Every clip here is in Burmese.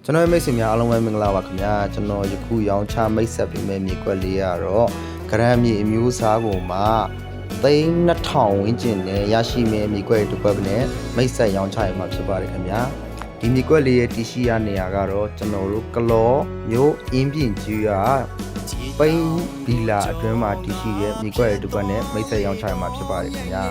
ကျွန်တော်မိတ်ဆွေများအားလုံးပဲမင်္ဂလာပါခင်ဗျာကျွန်တော်ယခုရောင်းချမိတ်ဆက်ပေးမယ့်မြေကွက်လေးကတော့ဂရမ်မြေအမျိုးအစားကိုမှ32,000ဝန်းကျင်နဲ့ရရှိမယ့်မြေကွက်တစ်ကွက်နဲ့မိတ်ဆက်ရောင်းချရမှာဖြစ်ပါတယ်ခင်ဗျာဒီမြေကွက်လေးရဲ့တရှိရနေရာကတော့ကျွန်တော်တို့ကလောမျိုးအင်းပြင်ကြီးကပိန်းဘီလာအတွင်းမှာတရှိရဲ့မြေကွက်တစ်ကွက်နဲ့မိတ်ဆက်ရောင်းချရမှာဖြစ်ပါတယ်ခင်ဗျာ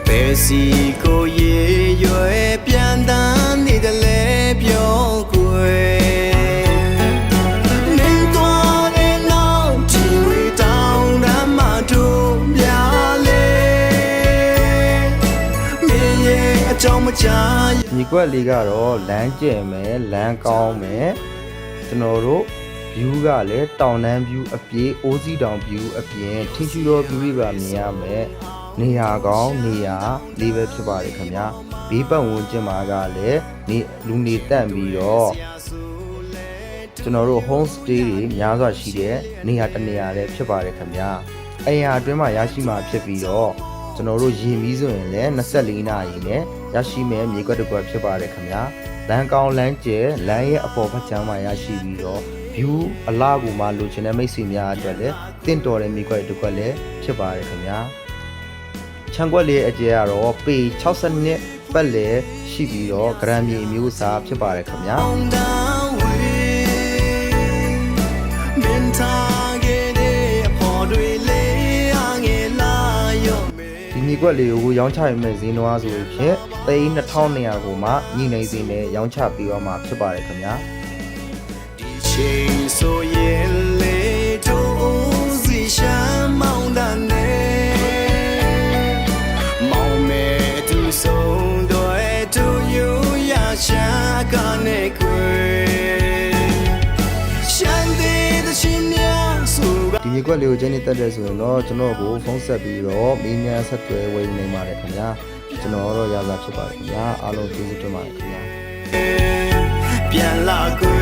ဘယ်စီကိုရေရွယ်ပြန်တန်းနေတယ်လေပြောကွယ်မင်းသွားတဲ့နောက်ဒီဝေတောင်းတမ်းမှတို့ပြလေမင်းရဲ့အကြောင်းမကြားမြေကွက်လေးကတော့လမ်းကျဲမယ်လမ်းကောင်းမယ်ကျွန်တော်တို့ view ကလည်းတောင်တန်း view အပြေးအိုးစီတောင် view အပြင်ထင်းရှူတော် view တွေပါမြင်ရမယ်နေရာကောင်းနေရာလေးပဲဖြစ်ပါတယ်ခင်ဗျာဘေးပတ်ဝန်းကျင်မှာကလည်းနေလူနေတန့်ပြီးတော့ကျွန်တော်တို့ home stay တွေများစွာရှိတဲ့နေရာတစ်နေရာလည်းဖြစ်ပါတယ်ခင်ဗျာအိမ်ယာအတွင်းမှာရရှိမှာဖြစ်ပြီးတော့ကျွန်တော်တို့ရေမီးဆိုရင်လည်း24နာရီနဲ့ရရှိမဲ့မြေကွက်တစ်ကွက်ဖြစ်ပါတယ်ခင်ဗျာလမ်းကောင်းလမ်းကျဲလမ်းရဲ့အပေါ်ဘက်ခြမ်းမှာရရှိပြီးတော့ view အလားကူမှလိုချင်တဲ့မိတ်ဆွေများအတွက်လည်းတင့်တော်တဲ့မြေကွက်တစ်ကွက်လည်းဖြစ်ပါတယ်ခင်ဗျာချမ်းကွက်လေးအကျယ်ကတော့ပေ62ပတ်လည်ရှိပြီးတော့ဂရမ်မြေအမျိုးအစားဖြစ်ပါတယ်ခင်ဗျာဒီမြေကွက်လေးကိုရောင်းချရမယ့်ဈေးနှုန်းဆိုလို့ဖြင့်32,200ကိုမှညီနေဈေးနဲ့ရောင်းချပေးတော့မှာဖြစ်ပါတယ်ခင်ဗျာဒီချိန်ဆိုရင်လေတို့စီရှမ်းမောင်းတန်းနေရှာကနေကွယ်ရှမ်းသေးတဲ့ရှင်များဆိုဒီမြေကွက်လေးကိုကျင်းနေတက်တဲ့ဆိုရင်တော့ကျွန်တော်ကိုဖုန်းဆက်ပြီးတော့မင်းများဆက်သွယ်ဝယ်နေပါတယ်ခင်ဗျာကျွန်တော်တော့ရလာဖြစ်ပါတယ်ခင်ဗျာအားလုံးကျေးဇူးတင်ပါတယ်ခင်ဗျာပြန်လာကွ